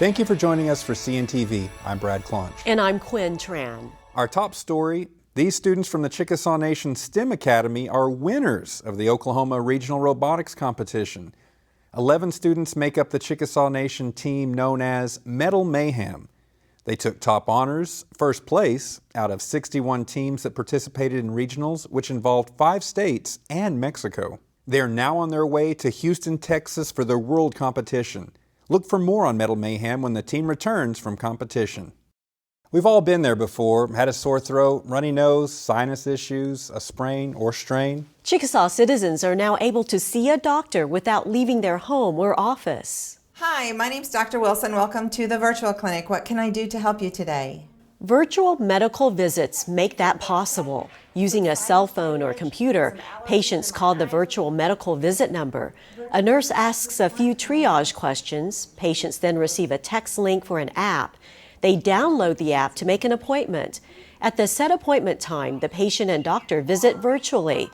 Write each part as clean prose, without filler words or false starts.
Thank you for joining us for CNTV. I'm Brad Claunch. And I'm Quinn Tran. Our top story, these students from the Chickasaw Nation STEM Academy are winners of the Oklahoma Regional Robotics Competition. 11 students make up the Chickasaw Nation team known as Metal Mayhem. They took top honors, first place, out of 61 teams that participated in regionals, which involved 5 states and Mexico. They are now on their way to Houston, Texas for their world competition. Look for more on Metal Mayhem when the team returns from competition. We've all been there before, had a sore throat, runny nose, sinus issues, a sprain or strain. Chickasaw citizens are now able to see a doctor without leaving their home or office. Hi, my name's Dr. Wilson. Welcome to the virtual clinic. What can I do to help you today? Virtual medical visits make that possible. Using a cell phone or computer, patients call the virtual medical visit number. A nurse asks a few triage questions. Patients then receive a text link for an app. They download the app to make an appointment. At the set appointment time, the patient and doctor visit virtually.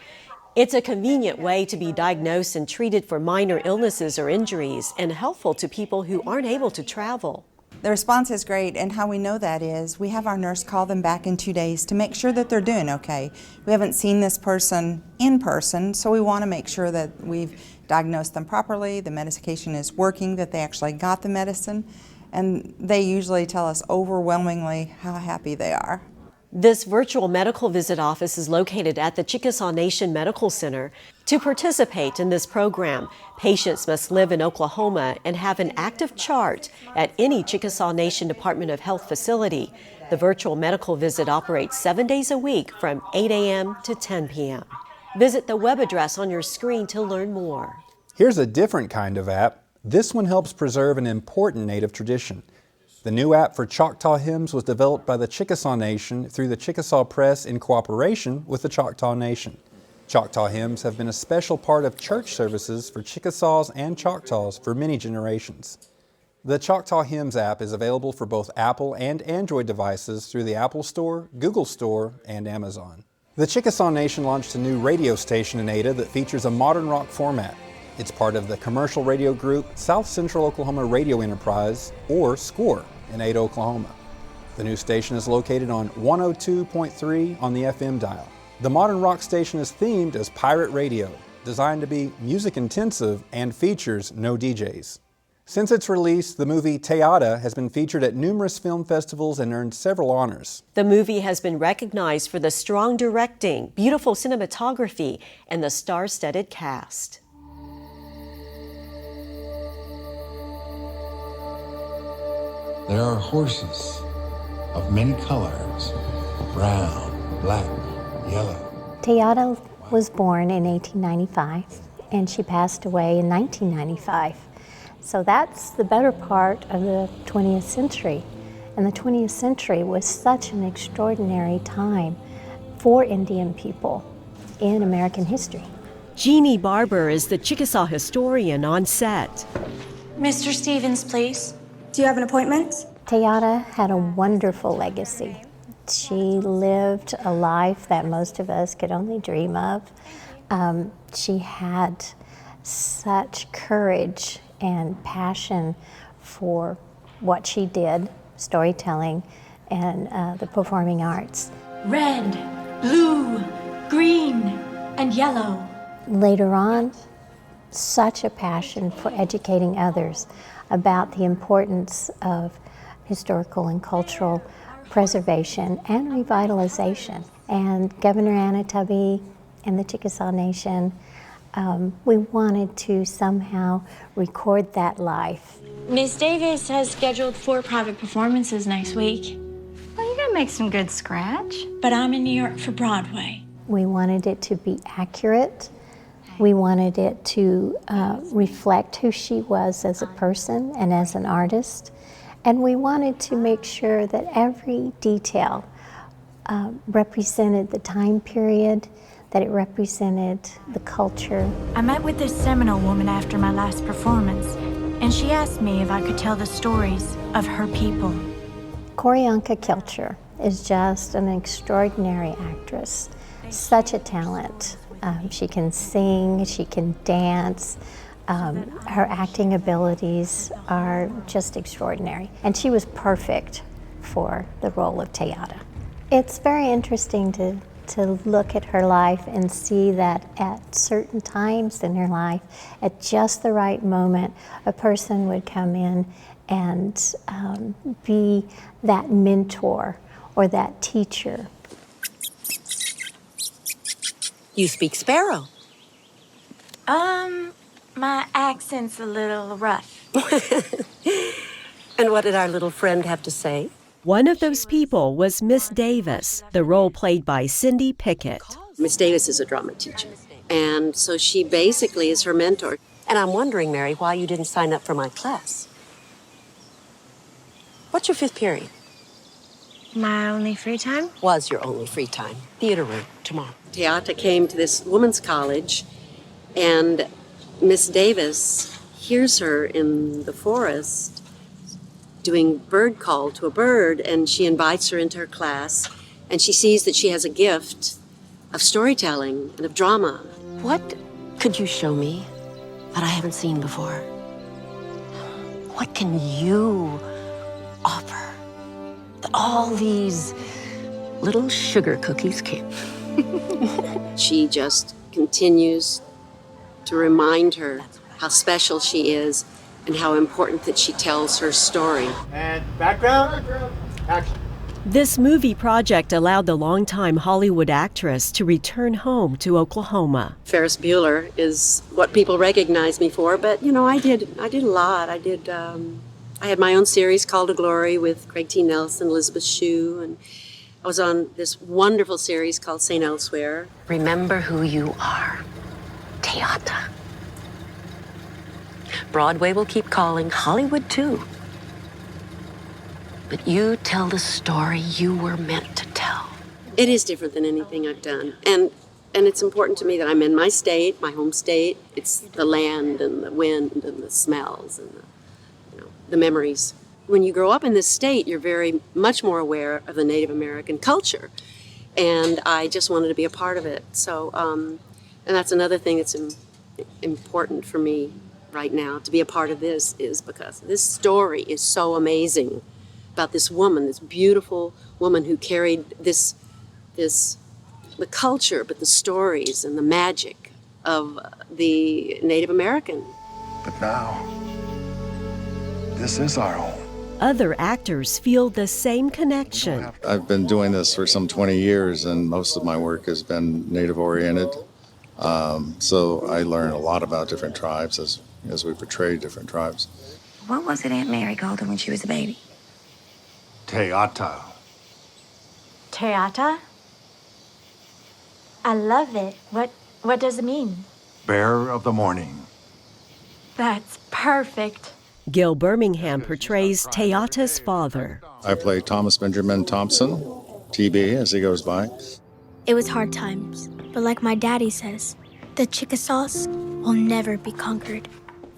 It's a convenient way to be diagnosed and treated for minor illnesses or injuries and helpful to people who aren't able to travel. The response is great, and how we know that is we have our nurse call them back in 2 days to make sure that they're doing okay. We haven't seen this person in person, so we want to make sure that we've diagnosed them properly, the medication is working, that they actually got the medicine, and they usually tell us overwhelmingly how happy they are. This virtual medical visit office is located at the Chickasaw Nation Medical Center. To participate in this program, patients must live in Oklahoma and have an active chart at any Chickasaw Nation Department of Health facility. The virtual medical visit operates 7 days a week from 8 a.m. to 10 p.m. Visit the web address on your screen to learn more. Here's a different kind of app. This one helps preserve an important Native tradition. The new app for Choctaw hymns was developed by the Chickasaw Nation through the Chickasaw Press in cooperation with the Choctaw Nation. Choctaw hymns have been a special part of church services for Chickasaws and Choctaws for many generations. The Choctaw Hymns app is available for both Apple and Android devices through the Apple Store, Google Store, and Amazon. The Chickasaw Nation launched a new radio station in Ada that features a modern rock format. It's part of the commercial radio group South Central Oklahoma Radio Enterprise, or SCORE, in Ada, Oklahoma. The new station is located on 102.3 on the FM dial. The modern rock station is themed as pirate radio, designed to be music intensive and features no DJs. Since its release, the movie Teata has been featured at numerous film festivals and earned several honors. The movie has been recognized for the strong directing, beautiful cinematography, and the star-studded cast. There are horses of many colors, brown, black, yellow. Teata was born in 1895 and she passed away in 1995. So that's the better part of the 20th century. And the 20th century was such an extraordinary time for Indian people in American history. Jeannie Barber is the Chickasaw historian on set. Mr. Stevens, please. Do you have an appointment? Teata had a wonderful legacy. She lived a life that most of us could only dream of. She had such courage and passion for what she did, storytelling and the performing arts. Red, blue, green, and yellow. Later on, such a passion for educating others about the importance of historical and cultural preservation and revitalization. And Governor Anna Tubby and the Chickasaw Nation, we wanted to somehow record that life. Ms. Davis has scheduled 4 private performances next week. Well, you're gonna make some good scratch. But I'm in New York for Broadway. We wanted it to be accurate. We wanted it to reflect who she was as a person and as an artist. And we wanted to make sure that every detail represented the time period, that it represented the culture. I met with this Seminole woman after my last performance, and she asked me if I could tell the stories of her people. Koryanka Kilcher is just an extraordinary actress, such a talent. She can sing, she can dance, Her acting abilities are just extraordinary, and she was perfect for the role of Teata. It's very interesting to look at her life and see that at certain times in her life, at just the right moment, a person would come in and be that mentor or that teacher. You speak Sparrow. My accent's a little rough. And what did our little friend have to say? One of those people was Miss Davis, the role played by Cindy Pickett. Miss Davis is a drama teacher, and so she basically is her mentor. And I'm wondering, Mary, why you didn't sign up for my class. What's your 5th period? My only free time? Was your only free time. Theater room, tomorrow. Teata came to this women's college, and Miss Davis hears her in the forest doing bird call to a bird, and she invites her into her class, and she sees that she has a gift of storytelling and of drama. What could you show me that I haven't seen before? What can you offer that all these little sugar cookies can't? She just continues to remind her how special she is and how important that she tells her story. And background, action. This movie project allowed the longtime Hollywood actress to return home to Oklahoma. Ferris Bueller is what people recognize me for, but you know, I did a lot. I had my own series, Call to Glory, with Craig T. Nelson, Elizabeth Shue, and I was on this wonderful series called St. Elsewhere. Remember who you are, Teata. Broadway will keep calling, Hollywood too. But you tell the story you were meant to tell. It is different than anything I've done, and it's important to me that I'm in my state, my home state. It's the land and the wind and the smells and the memories. When you grow up in this state, you're very much more aware of the Native American culture, and I just wanted to be a part of it. So, and that's another thing that's important for me right now, to be a part of this, is because this story is so amazing about this woman, this beautiful woman who carried the culture, but the stories and the magic of the Native American. But now, this is our home. Other actors feel the same connection. I've been doing this for some 20 years, and most of my work has been Native-oriented. So I learn a lot about different tribes as we portray different tribes. What was it Aunt Mary called her when she was a baby? Teata. Teata? I love it. What does it mean? Bearer of the morning. That's perfect. Gil Birmingham portrays Teata's father. I play Thomas Benjamin Thompson, TB, as he goes by. It was hard times, but like my daddy says, the Chickasaws will never be conquered.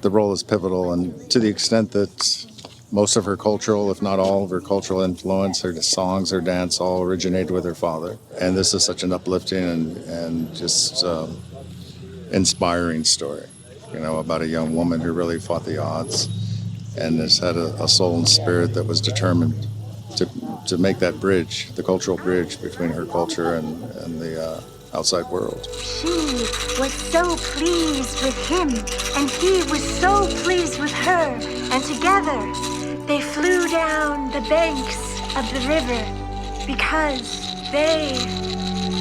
The role is pivotal, and to the extent that most of her cultural, if not all of her cultural influence, her songs, her dance, all originated with her father. And this is such an uplifting and just inspiring story, about a young woman who really fought the odds and has had a soul and spirit that was determined to make that bridge, the cultural bridge between her culture and the outside world. She was so pleased with him, and he was so pleased with her, and together they flew down the banks of the river because they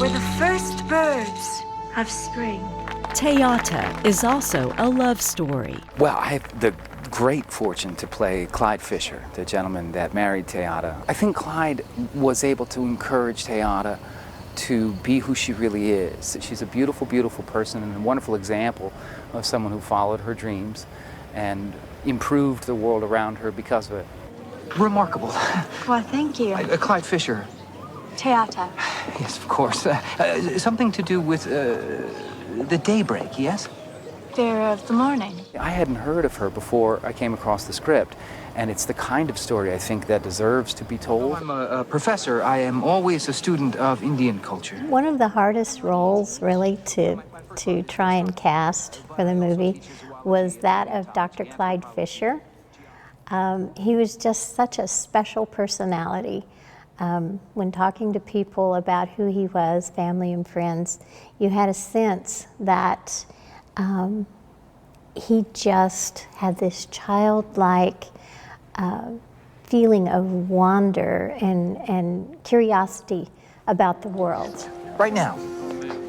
were the first birds of spring. Teata is also a love story. Well, I have the great fortune to play Clyde Fisher, the gentleman that married Teata. I think Clyde was able to encourage Teata to be who she really is. She's a beautiful, beautiful person and a wonderful example of someone who followed her dreams and improved the world around her because of it. Remarkable. Well, thank you. Clyde Fisher. Teata. Yes, of course. Something to do with the daybreak, yes? Bearer of the morning. I hadn't heard of her before I came across the script, and it's the kind of story I think that deserves to be told. I'm a professor. I am always a student of Indian culture. One of the hardest roles, really, to try and cast for the movie was that of Dr. Clyde Fisher. He was just such a special personality. When talking to people about who he was, family and friends, you had a sense that he just had this childlike feeling of wonder and curiosity about the world. Right now,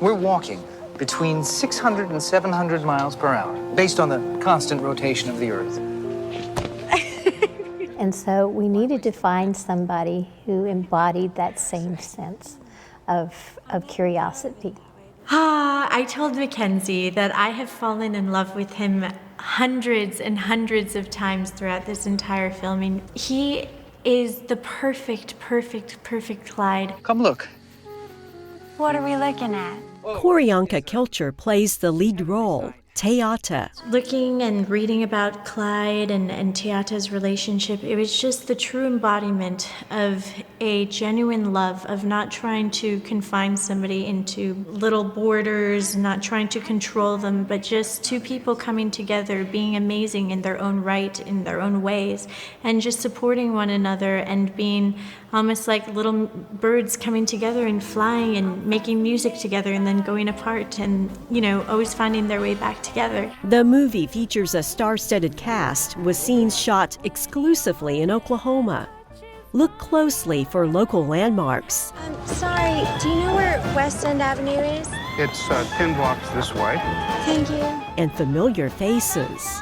we're walking between 600 and 700 miles per hour, based on the constant rotation of the Earth. And so we needed to find somebody who embodied that same sense of curiosity. I told Mackenzie that I have fallen in love with him hundreds and hundreds of times throughout this entire filming. He is the perfect Clyde. Come look. What are we looking at? Koryanka Kilcher plays the lead role, Teata. Looking and reading about Clyde and Teata's relationship, it was just the true embodiment of a genuine love, of not trying to confine somebody into little borders, not trying to control them, but just two people coming together, being amazing in their own right, in their own ways, and just supporting one another and being almost like little birds coming together and flying and making music together and then going apart and, always finding their way back together. The movie features a star-studded cast with scenes shot exclusively in Oklahoma. Look closely for local landmarks. Sorry, do you know where West End Avenue is? It's 10 blocks this way. Thank you. And familiar faces.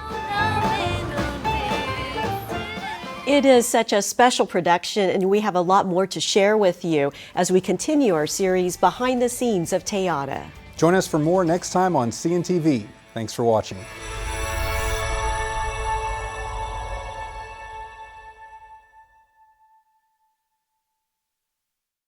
It is such a special production, and we have a lot more to share with you as we continue our series Behind the Scenes of Teata. Join us for more next time on CNTV. Thanks for watching.